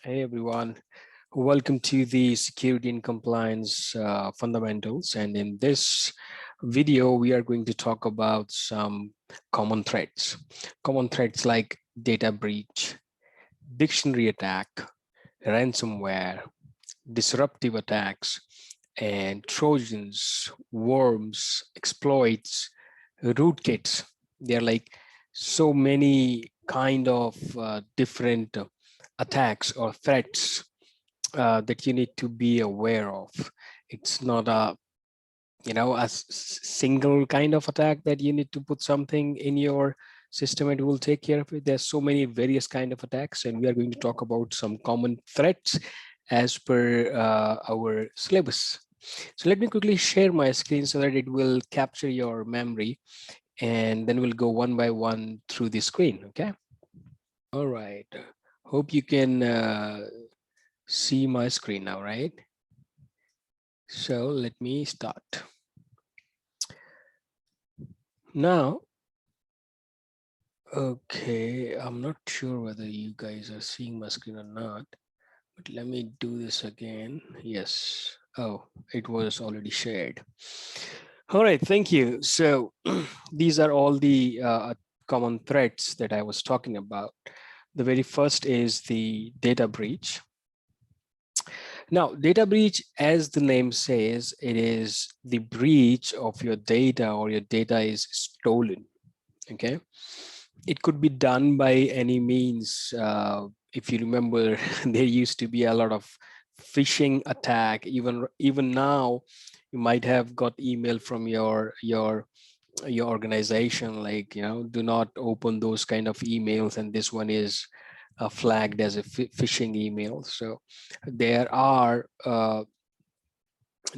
Hey everyone, welcome to the Security and Compliance Fundamentals. And in this video, we are going to talk about some common threats. Common threats like data breach, dictionary attack, ransomware, disruptive attacks, and Trojans, worms, exploits, rootkits. They're like so many kind of different attacks or threats that you need to be aware of. It's not a single kind of attack that you need to put something in your system and it will take care of it. There's so many various kind of attacks, and we are going to talk about some common threats as per our syllabus. So let me quickly share my screen so that it will capture your memory, and then we'll go one by one through the screen. Okay. All right. Hope you can see my screen now, right? So let me start. Now, okay, I'm not sure whether you guys are seeing my screen or not, but let me do this again. Yes. Oh, it was already shared. All right, thank you. So these are all the common threats that I was talking about. The very first is the data breach. Now, data breach, as the name says, it is the breach of your data, or your data is stolen. Okay, it could be done by any means. If you remember, there used to be a lot of phishing attack. Even now, you might have got email from your organization, like, do not open those kind of emails, and this one is flagged as a phishing email. So there are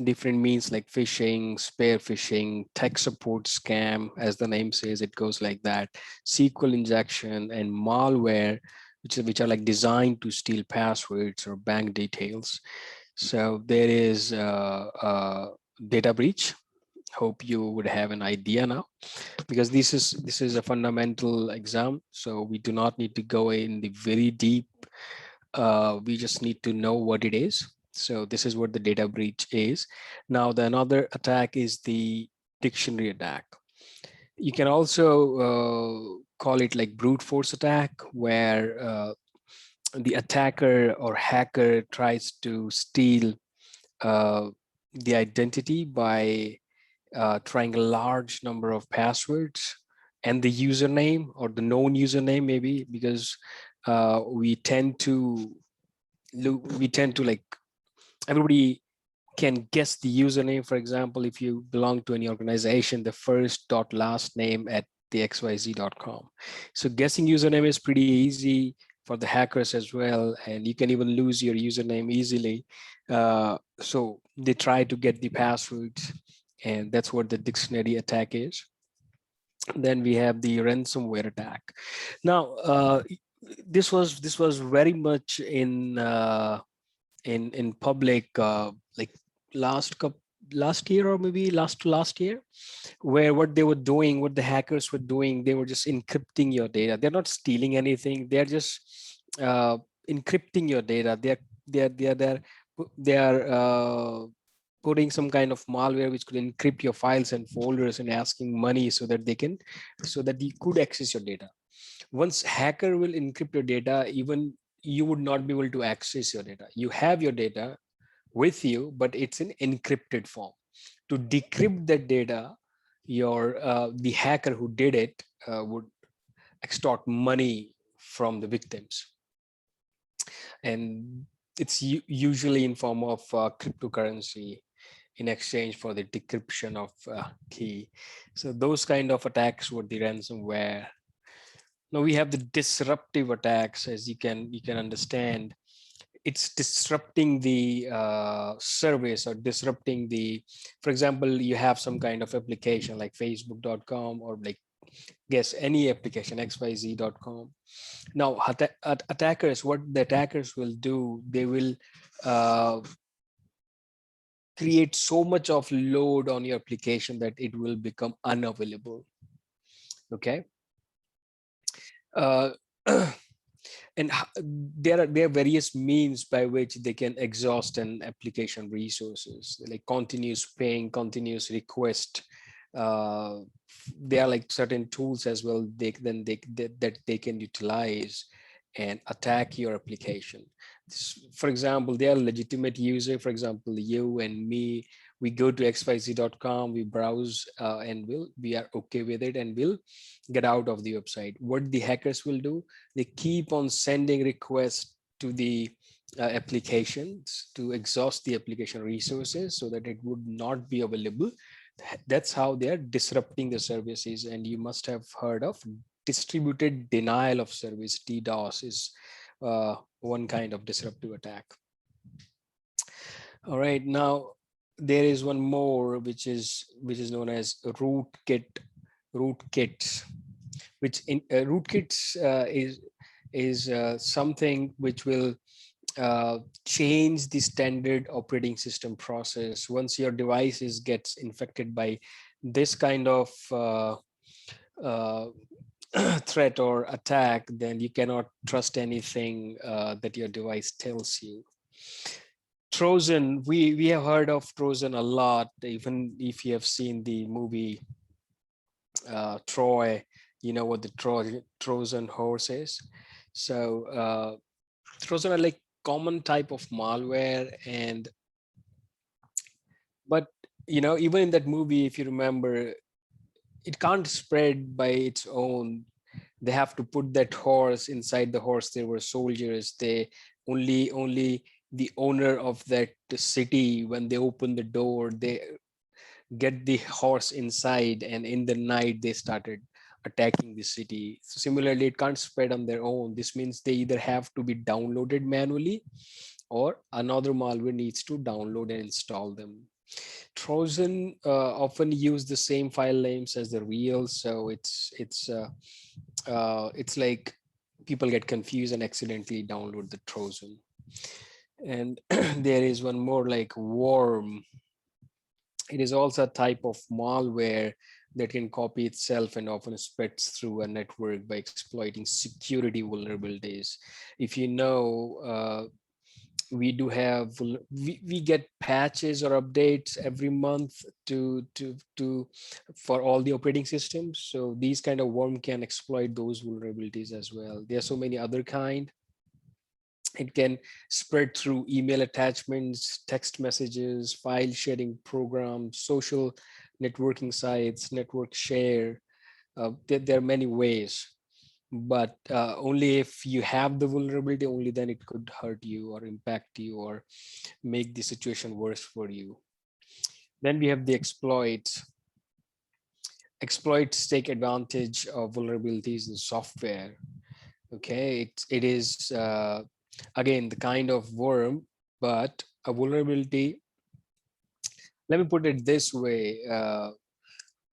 different means like phishing, spear phishing, tech support scam. As the name says, it goes like that. SQL injection and malware, which are like designed to steal passwords or bank details. So there is data breach. Hope you would have an idea now, because this is a fundamental exam, so we do not need to go in the very deep. We just need to know what it is. So this is what the data breach is. Now, the another attack is the dictionary attack. You can also call it like brute force attack, where the attacker or hacker tries to steal the identity by trying a large number of passwords and the username or the known username, maybe, because we tend to like, everybody can guess the username. For example, if you belong to any organization, the first dot last name at the xyz.com. So guessing username is pretty easy for the hackers as well, and you can even lose your username easily. So they try to get the passwords, and that's what the dictionary attack is. Then we have the ransomware attack. Now, this was very much in public, like last year, or maybe last year, where what the hackers were doing, they were just encrypting your data. They're not stealing anything. They're just encrypting your data. They are putting some kind of malware which could encrypt your files and folders and asking money so that you could access your data. Once hacker will encrypt your data, even you would not be able to access your data. You have your data with you, but it's in encrypted form. To decrypt that data, the hacker who did it would extort money from the victims, and it's usually in form of cryptocurrency in exchange for the decryption of key. So those kind of attacks were the ransomware. Now we have the disruptive attacks. As you can understand, it's disrupting the service, or disrupting the, for example, you have some kind of application like facebook.com, or like, guess any application, xyz.com. Now attackers, what the attackers will do, they will uh, create so much of load on your application that it will become unavailable. Okay. uh, and there are various means by which they can exhaust an application resources, like continuous ping, continuous request. uh, there are like certain tools as well that they can utilize and attack your application. For example, they are legitimate user. For example, you and me, we go to xyz.com, we browse, and we are okay with it, and we'll get out of the website. What the hackers will do, they keep on sending requests to the applications to exhaust the application resources so that it would not be available. That's how they are disrupting the services. And you must have heard of distributed denial of service. DDoS is one kind of disruptive attack. All right, now there is one more, which is known as rootkits, which in rootkits is something which will change the standard operating system process. Once your devices gets infected by this kind of uh, threat or attack, then you cannot trust anything that your device tells you. Trojan, we have heard of Trojan a lot, even if you have seen the movie Troy. You know what the Trojan horse is. So Trojan are like common type of malware, and but even in that movie, if you remember, it can't spread by its own. They have to put that horse. Inside the horse there were soldiers. They only the owner of that city, when they open the door, they get the horse inside, and in the night they started attacking the city. So similarly, it can't spread on their own. This means they either have to be downloaded manually, or another malware needs to download and install them. Trojan often use the same file names as the real, so it's like people get confused and accidentally download the Trojan. And there is one more, like worm. It is also a type of malware that can copy itself and often spreads through a network by exploiting security vulnerabilities. If you know, we do have we get patches or updates every month to for all the operating systems. So these kind of worm can exploit those vulnerabilities as well. There are so many other kind. It can spread through email attachments, text messages, file sharing programs, social networking sites, network share. There are many ways, but only if you have the vulnerability, only then it could hurt you or impact you or make the situation worse for you. Then we have the exploits. Exploits take advantage of vulnerabilities in software. Okay, it is again the kind of worm, but a vulnerability. Let me put it this way.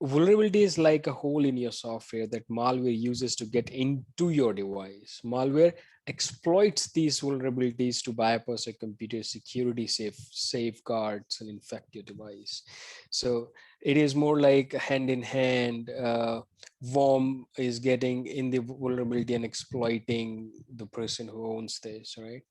Vulnerability is like a hole in your software that malware uses to get into your device. Malware exploits these vulnerabilities to bypass a computer security safeguards and infect your device. So it is more like hand in hand. Worm is getting in the vulnerability and exploiting the person who owns this, right?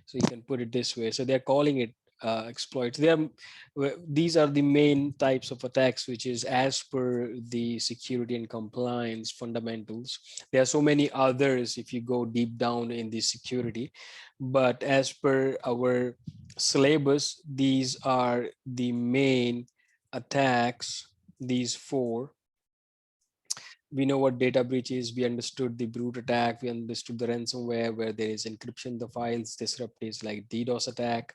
So you can put it this way. So they're calling it exploits. These are the main types of attacks, which is as per the security and compliance fundamentals. There are so many others if you go deep down in the security, but as per our syllabus, these are the main attacks, these four. We know what data breach is. We understood the brute attack. We understood the ransomware, where there is encryption in the files. Disrupt is like DDoS attack.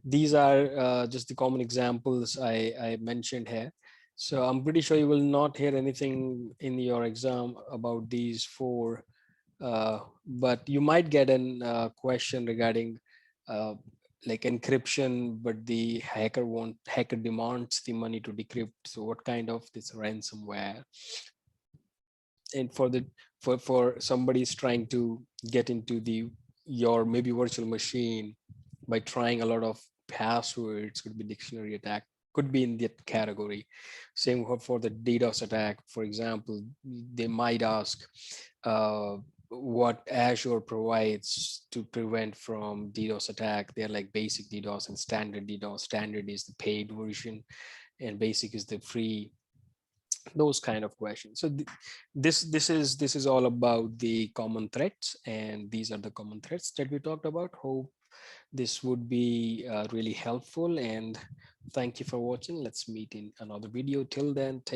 These are just the common examples I mentioned here. So I'm pretty sure you will not hear anything in your exam about these four, but you might get a question regarding like encryption, but the hacker demands the money to decrypt. So what kind of this ransomware? And for somebody's trying to get into your maybe virtual machine by trying a lot of passwords, could be dictionary attack, could be in that category. Same for the DDoS attack. For example, they might ask what Azure provides to prevent from DDoS attack. They're like basic DDoS and standard DDoS. Standard is the paid version and basic is the free, those kind of questions. So this is all about the common threats, and these are the common threats that we talked about. Hope this would be really helpful, and thank you for watching. Let's meet in another video. Till then, take